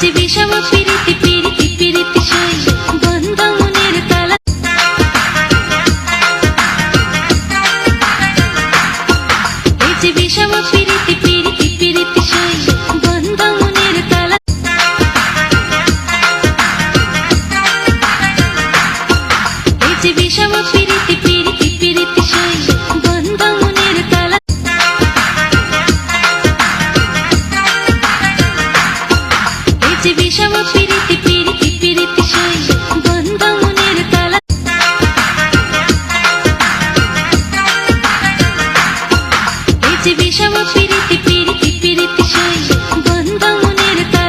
যে বিষম পিরিতি পিরিতি পিরিতি সই বন্ধ মনের তালা এই যে বিষম পিরিতি পিরিতি পিরিতি সই বন্ধ মনের তালা এই যে বিষম পিরিতি পিরিতি পিরিতি সই বন্ধ মনের তালা এই যে বিষম